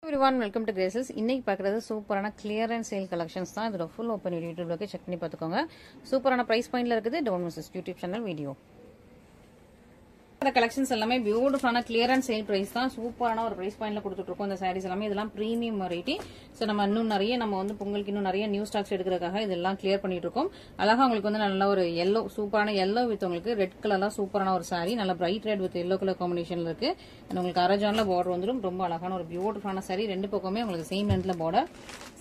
everyone, welcome to Graces. இன்னைக்கு பார்க்குறது சூப்பரான கிளியரன்ஸ் சேல் கலெக்ஷன்ஸ் தான். இதோட ஃபுல் ஓப்பன் யூடியூப்ல செக் பண்ணி பார்த்துக்கோங்க. சூப்பரான பிரைஸ் பாயிண்ட்ல இருக்குது. Don't miss YouTube channel video. Collections எல்லாமே பியூட்டிஃபுல்லான கிளியரன்ஸ் சேல் பிரைஸ் தான். சூப்பரான ஒரு பிரைஸ் பாயிண்ட்ல கொடுத்துட்டு இருக்கோம். இந்த சாரீஸ் எல்லாமே இதெல்லாம் பிரீமியம் வெரைட்டி. ஸோ நம்ம இன்னும் நிறைய பொங்கலுக்கு இன்னும் நிறைய நியூ ஸ்டாக்ஸ் எடுக்கிறதுக்காக இதெல்லாம் கிளியர் பண்ணிட்டு இருக்கோம். அழகா உங்களுக்கு வந்து நல்ல ஒரு எல்லோ, சூப்பரான எல்லோ வித் உங்களுக்கு ரெட் கலர்லாம் சூப்பரான ஒரு சாரி, நல்ல bright red with yellow colour காம்பினேஷன்ல இருக்கு. உங்களுக்கு அரஜான்ல பார்டர் வந்துடும். ரொம்ப அழகான ஒரு பியூட்டிஃபுல்லான சாரி. ரெண்டு பக்கமே உங்களுக்கு சேம் லென்த்ல பார்டர்,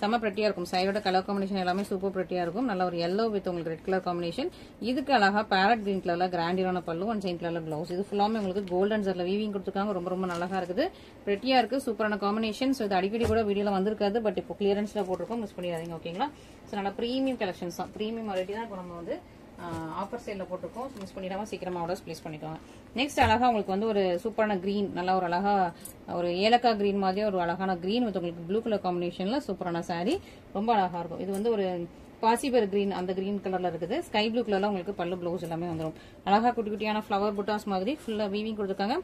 செம்ம பிரட்டியா இருக்கும். சைடோட கலர் காம்பினேஷன் எல்லாமே சூப்பர் பிரட்டியா இருக்கும். நல்ல ஒரு எல்லோ வித் உங்களுக்கு ரெட் கலர் காம்பினேஷன். இதுக்கு அழகா பேரட் கிரீன் கலர்ல கிராண்டியரான பல்லு அண்ட் சேம் கலர்ல பிளவுஸ். இது ஃபுல்லாமே உங்களுக்கு கோல்டன் ஜர்ல வீவிங் கொடுத்துருக்காங்க. ரொம்ப ரொம்ப அழகா இருக்குது, பிரட்டியா இருக்கு, சூப்பரான காம்பினேஷன். ஸோ இது அடிக்கடி கூட வீடியோல வந்திருக்காது, பட் இப்போ கிளியரன்ஸ்ல போட்டிருக்கோம், மிஸ் பண்ணிடாதீங்க. ஓகேங்களா? ஸோ நல்ல பிரீமியம் கலெக்ஷன்ஸ் தான், பிரீமியம் வெரைட்டி தான் இப்போ நம்ம வந்து ஆஃபர் சேல்ல போட்டிருக்கோம். மிஸ் பண்ணிடாம சீக்கிரமா ஆர்டர்ஸ் பிளேஸ் பண்ணிக்கோங்க. நெக்ஸ்ட் அழகா உங்களுக்கு வந்து ஒரு சூப்பரான கிரீன், நல்ல ஒரு அழகா ஒரு ஏலக்காய் கிரீன் மாதிரியே ஒரு அழகான கிரீன் வித் உங்களுக்கு ப்ளூ கலர் காம்பினேஷன்ல சூப்பரான சாரி, ரொம்ப அழகா இருக்கும். இது வந்து ஒரு பாசிபர் கிரீன், அந்த கிரீன் கலர்ல இருக்குது. ஸ்கை ப்ளூ கலர்ல உங்களுக்கு பல்லு பிளவுஸ் எல்லாமே வந்துடும். அழகா குட்டி குட்டியான ஃபிளவர் புட்டாஸ் மாதிரி ஃபுல்லா வீவிங் கொடுத்துருக்காங்க.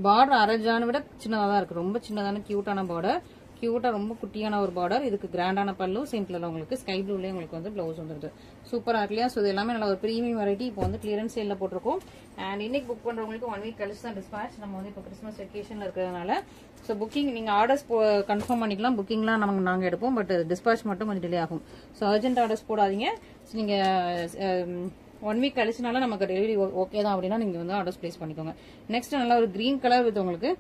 பார்டர் அரஜான விட சின்னதா தான் இருக்கு, ரொம்ப சின்னதான கியூட்டான பார்டர், கியூட்டா ரொம்ப குட்டியான ஒரு பார்டர். இதுக்கு கிராண்டான பல்லு, சேம் கலர்ல உங்களுக்கு ஸ்கை ப்ளூலயே உங்களுக்கு வந்து பிளவுஸ் வந்துருது. சூப்பரா இருக்கு இல்லையா? ஸோ இது எல்லாமே நல்ல ஒரு பிரீமியம் வெரைட்டி. இப்போ வந்து கிளியரன்ஸ் சேல்ல போட்டிருக்கோம். அண்ட் இன்னைக்கு புக் பண்றவங்களுக்கு 1 வீக் கழிச்சு தான் டிஸ்பாச். நம்ம வந்து இப்போ கிறிஸ்மஸ் வெக்கேஷன்ல இருக்கிறதுனால ஸோ புக்கிங் நீங்க ஆர்டர்ஸ் கன்ஃபார்ம் பண்ணிக்கலாம். புக்கிங்லாம் நாங்க எடுப்போம், பட் டிஸ்பாச் மட்டும் கொஞ்சம் டிலே ஆகும். ஸோ அர்ஜென்ட் ஆர்டர்ஸ் போடாதீங்க. நீங்க 1 வீக் கழிச்சுனால நமக்கு டெலிவரி ஓகே தான் அப்படின்னா நீங்க வந்து ஆர்டர்ஸ் பிளேஸ் பண்ணிக்கோங்க. நெக்ஸ்ட் நல்ல ஒரு கிரீன் கலர் வித் உங்களுக்கு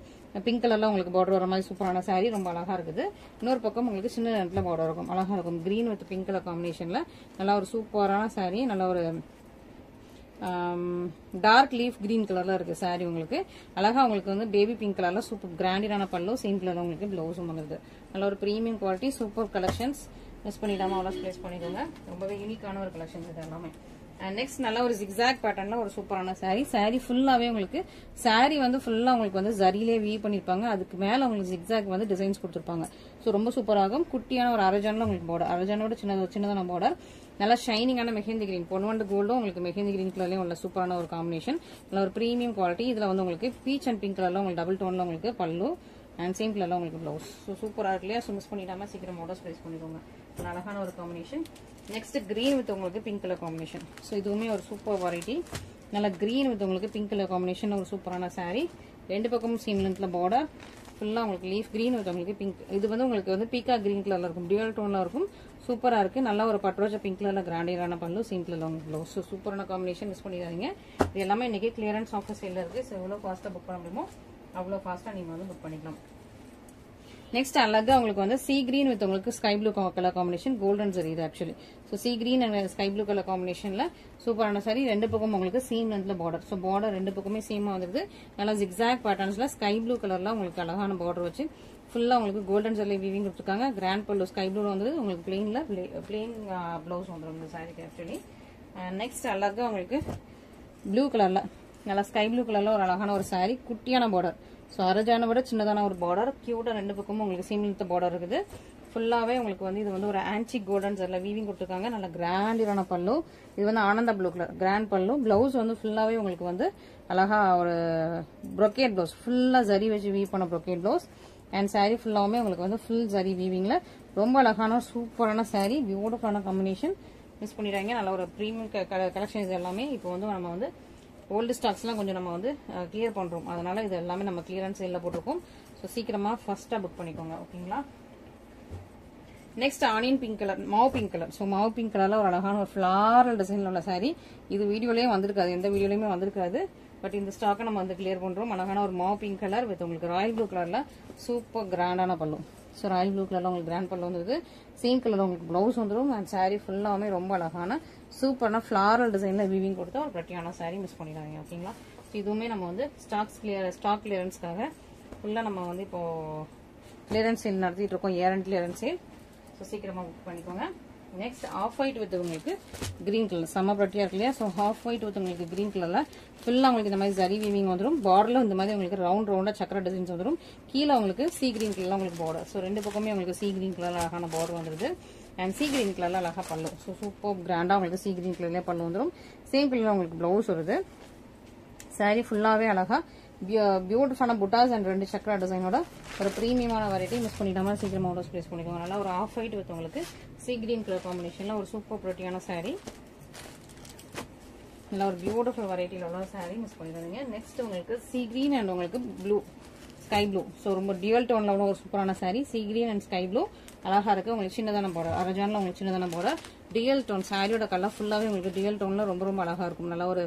பிங்க் கலர்ல உங்களுக்கு பார்டர் வர மாதிரி சூப்பரான சாரி, ரொம்ப அழகா இருக்குது. இன்னொரு பக்கம் உங்களுக்கு சின்ன நேரத்துல பார்டர் இருக்கும், அழகா இருக்கும். கிரீன் வித் பிங்க் கலர் காம்பினேஷன்ல நல்லா ஒரு சூப்பரான சாரி, நல்ல ஒரு டார்க் லீஃப் கிரீன் கலர்ல இருக்கு சாரி. உங்களுக்கு அழகா உங்களுக்கு வந்து பேபி பிங்க் கலர்ல சூப்பர் கிராண்டியரான பல்லு, சேம் கலர்ல உங்களுக்கு பிளவுஸும் வந்துருது. நல்ல ஒரு premium quality, super collections. Miss பண்ணிடாம அவ்வளோ பிளேஸ் பண்ணிக்கோங்க. ரொம்பவே யூனிக்கான ஒரு கலெக்ஷன்ஸ் இது எல்லாமே. நெக்ஸ்ட் நல்ல ஒரு ஜிக்ஸாக் பேட்டர்ன்ல ஒரு சூப்பரான சாரி. சாரி ஃபுல்லாவே உங்களுக்கு சாரி வந்து ஃபுல்லா உங்களுக்கு வந்து ஜரியிலே வீவ் பண்ணிருப்பாங்க. அதுக்கு மேல உங்களுக்கு ஜிக்ஸாக் வந்து டிசைன்ஸ் கொடுத்துருப்பாங்க. ஸோ ரொம்ப சூப்பராகும். குட்டியான ஒரு அரஜான்ல உங்களுக்கு பார்டர், அரஜானோட சின்னதான பார்டர், நல்லா ஷைனிங்கான மெஹந்தி கிரீன், பொன்வண்டு கோல்டும் உங்களுக்கு மெஹந்தி கிரீன் கலர்லயும் உள்ள சூப்பரான ஒரு காம்பினேஷன். நல்ல ஒரு பிரீமியம் குவாலிட்டி. இதுல வந்து உங்களுக்கு பீச் அண்ட் பிங்க் கலர்ல உங்களுக்கு டபுள் டோன்ல உங்களுக்கு பல்லு அண்ட் சேம் கலர்ல உங்களுக்கு பிளவுஸ். ஸோ சூப்பரா இருக்கு இல்லையா? ஸோ மிஸ் பண்ணிடாம சீக்கிரம் ஆர்டர்ஸ் பிளேஸ் பண்ணிக்கோங்க. அழகான ஒரு காம்பினேஷன். நெக்ஸ்ட் கிரீன் வித் உங்களுக்கு பிங்க் கலர் காம்பினேஷன். ஸோ இதுவுமே ஒரு சூப்பர் வெரைட்டி. நல்ல கிரீன் வித் உங்களுக்கு பிங்க் கலர் காம்பினேஷன், ஒரு சூப்பரான சாரி. ரெண்டு பக்கமும் சேம் லென்த்ல பார்டர், ஃபுல்லா உங்களுக்கு லீஃப் கிரீன் வித் உங்களுக்கு பிங்க். இது வந்து உங்களுக்கு வந்து பீக்கா கிரீன் கலர்ல இருக்கும், டியூவல் டோன்ல இருக்கும். சூப்பரா இருக்கு. நல்ல ஒரு பட்ரோஜா பிங்க் கலர்ல கிராண்டியரான பல்லு, சேம் கலர்ல உங்களுக்கு பிளவுஸ். சூப்பரான காம்பினேஷன், மிஸ் பண்ணிடாதீங்க. இது எல்லாமே இன்னைக்கு கிளியரன்ஸ் ஆஃபர் சேல்ல இருக்கு. ஸோ எவ்வளவு ஃபாஸ்டா புக் பண்ண முடியுமோ அவ்வளோ ஃபாஸ்டா நீங்க வந்து புக் பண்ணிக்கலாம். நெக்ஸ்ட் அழகா உங்களுக்கு வந்து சி கிரீன் வித் உங்களுக்கு sky blue colour combination, golden சரி இது actually. So sea green and sky blue colour காம்பினேஷன்ல சூப்பரான சாரி. ரெண்டு பக்கம் உங்களுக்கு சேம் லென்த்ல பார்டர். ஸோ பார்டர் ரெண்டு பக்கமே சேமா வந்துருது. நல்லா ஜிக்ஸாக் பேட்டர்ன்ஸ்ல ஸ்கை ப்ளூ கலர்ல உங்களுக்கு அழகான பார்டர் வச்சு ஃபுல்லா உங்களுக்கு கோல்டன் ஜெல்லி வீவிங் கொடுத்துருக்காங்க. கிராண்ட் பல்லு ஸ்கை ப்ளூ வந்து உங்களுக்கு பிளெயின்ல பிளெயின் பிளவுஸ் வந்துடும் இந்த சாரிக்கு ஆக்சுவலி. நெக்ஸ்ட் அழகா உங்களுக்கு ப்ளூ கலர்ல, நல்லா ஸ்கை ப்ளூ கலர்ல ஒரு அழகான ஒரு சாரி, குட்டியான பார்டர். ஸோ அரஜான விட சின்னதான ஒரு பார்டர், கியூட்டா ரெண்டு பக்கமும் உங்களுக்கு சேம் லென்த் பார்டர் இருக்குது. ஃபுல்லாவே உங்களுக்கு வந்து இது வந்து ஒரு ஆன்டிக் கோல்டன் ஜெல்ல வீவிங் கொடுத்துருக்காங்க. நல்ல கிராண்டியரான பல்லு. இது வந்து ஆனந்தா ப்ளூ கலர் கிராண்ட் பல்லு. பிளவுஸ் வந்து ஃபுல்லாவே உங்களுக்கு வந்து அழகா ஒரு ப்ரொக்கேட் பிளவுஸ், ஃபுல்லா ஜரி வச்சு வீவ் பண்ண ப்ரொக்கேட் பிளவுஸ். அண்ட் சாரி ஃபுல்லாவுமே உங்களுக்கு வந்து ஃபுல் ஜரி வீவிங்ல ரொம்ப அழகான சூப்பரான சாரி, பியூட்டிஃபுல்லான காம்பினேஷன். மிஸ் பண்ணிடுறாங்க. நல்ல ஒரு பிரீமியம் கலெக்ஷன். இது எல்லாமே இப்போ வந்து நம்ம வந்து ஓல்டு ஸ்டாக்ஸ்லாம் கொஞ்சம் நம்ம வந்து கிளியர் பண்றோம். அதனால இது எல்லாமே நம்ம கிளியரன்ஸ் சேல்ல போட்டிருக்கோம். ஸோ சீக்கிரமா ஃபர்ஸ்டா புக் பண்ணிக்கோங்க. ஓகேங்களா? நெக்ஸ்ட் ஆனியன் பிங்க் கலர், மாவு பிங்க் கலர். ஸோ மாவு பிங்க் கலர்ல ஒரு அழகான ஒரு ஃபிளாரல் டிசைன்ல உள்ள சாரி. இது வீடியோலயும் வந்திருக்காது, எந்த வீடியோலயுமே வந்திருக்காது. பட் இந்த ஸ்டாக்கை நம்ம வந்து கிளியர் பண்றோம். அழகான ஒரு மாவு பிங்க் கலர் வித் உங்களுக்கு ராயல் ப்ளூ கலர்ல சூப்பர் கிராண்டான பல்லு. ஸோ ராயல் ப்ளூ கலர்ல உங்களுக்கு கிராண்ட் பல்லு வந்துருது. சேம் கலர்ல உங்களுக்கு பிளவுஸ் வந்துடும். அண்ட் சாரி ஃபுல்லாமே ரொம்ப அழகான சூப்பரான ஃபிளாரல் டிசைன்ல வீவிங் கொடுத்தா ஒரு பிரட்டியான சாரி. மிஸ் பண்ணிடாதீங்க. ஓகேங்களா? இதுவுமே நம்ம வந்து ஸ்டாக் கிளியரன்ஸ்க்காக ஃபுல்லா நம்ம வந்து இப்போ கிளியரன்ஸ் சேல் நடத்திட்டு இருக்கோம், year and clearance sale. So சீக்கிரமா புக் பண்ணிக்கோங்க. நெக்ஸ்ட் ஆஃப் ஒயிட் வித் உங்களுக்கு கிரீன் கலர், செம்ம பிரட்டியா இருக்கு இல்லையா? ஸோ ஆஃப் ஒயிட் வித் உங்களுக்கு கிரீன் கலர்ல ஃபுல்லா உங்களுக்கு இந்த மாதிரி ஜரி வீவிங் வந்துடும். பார்டர்ல இந்த மாதிரி உங்களுக்கு ரவுண்டா சக்கர டிசைன்ஸ் வந்துடும். கீழே உங்களுக்கு சி கிரீன் கலர்ல உங்களுக்கு பார்டர். ஸோ ரெண்டு பக்கமே உங்களுக்கு சி கிரீன் கலர்ல அழகான பார்டர் வந்துருது. அண்ட் சி கிரீன் கலர்ல அழகா பல்லு. ஸோ சூப்பர் கிராண்டா உங்களுக்கு சி கிரீன் கலர்லயே பல்லு வந்துடும். சேம் கலர்ல உங்களுக்கு பிளவுஸ் வருது. சாரி ஃபுல்லாவே அழகா பியூட்டிஃபுல்லான புட்டாஸ் அண்ட் 2 சக்கரா டிசைனோட ஒரு பிரீமியமான வெரைட்டி மிஸ் பண்ணிடாம சீக்கிரமா ஆர்டர்ஸ் பிளேஸ் பண்ணிக்கோங்க. நல்லா ஒரு ஆஃப் ஒயிட் வித் உங்களுக்கு சீ கிரீன் கலர் காம்பினேஷன்ல ஒரு சூப்பர் பிரிட்டியான saree. நல்லா ஒரு பியூட்டிஃபுல் வெரைட்டில உள்ள saree மிஸ் பண்ணிடாதீங்க. நெக்ஸ்ட் உங்களுக்கு சீ கிரீன் அண்ட் உங்களுக்கு ப்ளூ ஸ்கை ப்ளூ. ஸோ ரொம்ப டியூவல் டோன்ல உள்ள ஒரு சூப்பரான saree. Sea green and sky blue அழகா இருக்கு. உங்களுக்கு சின்னதான பார்டர், அரஜான்ல உங்களுக்கு சின்னதான பார்டர். டியூவல் டோன் சாரியோட கலர் ஃபுல்லாவே உங்களுக்கு டியூவல் டோன்ல ரொம்ப ரொம்ப அழகா இருக்கும். நல்லா ஒரு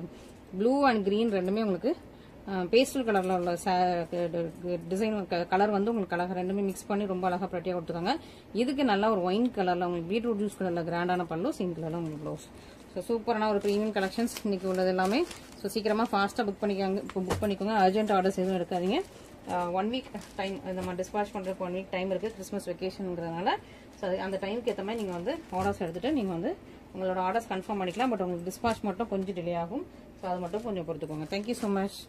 ப்ளூ அண்ட் கிரீன் ரெண்டுமே உங்களுக்கு பேஸ்டல் கலர்ல உள்ள டிசைன் கலர் வந்து உங்களுக்கு அழகா ரெண்டுமே மிக்ஸ் பண்ணி ரொம்ப அழகா பிரட்டியா கொடுத்துருக்காங்க. இதுக்கு நல்லா ஒரு ஒயின் கலர்ல உங்களுக்கு பீட்ரூட் ஜூஸ் கலர்ல கிராண்டான பல்லு, சேம் கலர்ல உங்களுக்கு ப்ளவுஸ். ஸோ சூப்பரான ஒரு ப்ரீமியம் கலெக்ஷன்ஸ் இன்னைக்கு உள்ளது எல்லாமே. ஸோ சீக்கிரமா ஃபாஸ்டா புக் பண்ணிக்கோங்க. அர்ஜென்ட் ஆர்டர்ஸ் எதுவும் எடுக்காதீங்க. 1 வீக் டைம் நம்ம டிஸ்பாச் பண்றதுக்கு 1 வீக் டைம் இருக்கு, கிறிஸ்மஸ் வெக்கேஷன்ங்கிறதுனால. ஸோ அந்த டைமுக்கு ஏற்ற மாதிரி நீங்க வந்து ஆர்டர்ஸ் எடுத்துட்டு நீங்க வந்து உங்களோட ஆர்டர்ஸ் கன்ஃபார்ம் பண்ணிக்கலாம். பட் உங்களுக்கு டிஸ்பாச் மட்டும் கொஞ்சம் டிலே ஆகும். ஸோ அது மட்டும் கொஞ்சம் பொறுத்துக்கோங்க. Thank you so much.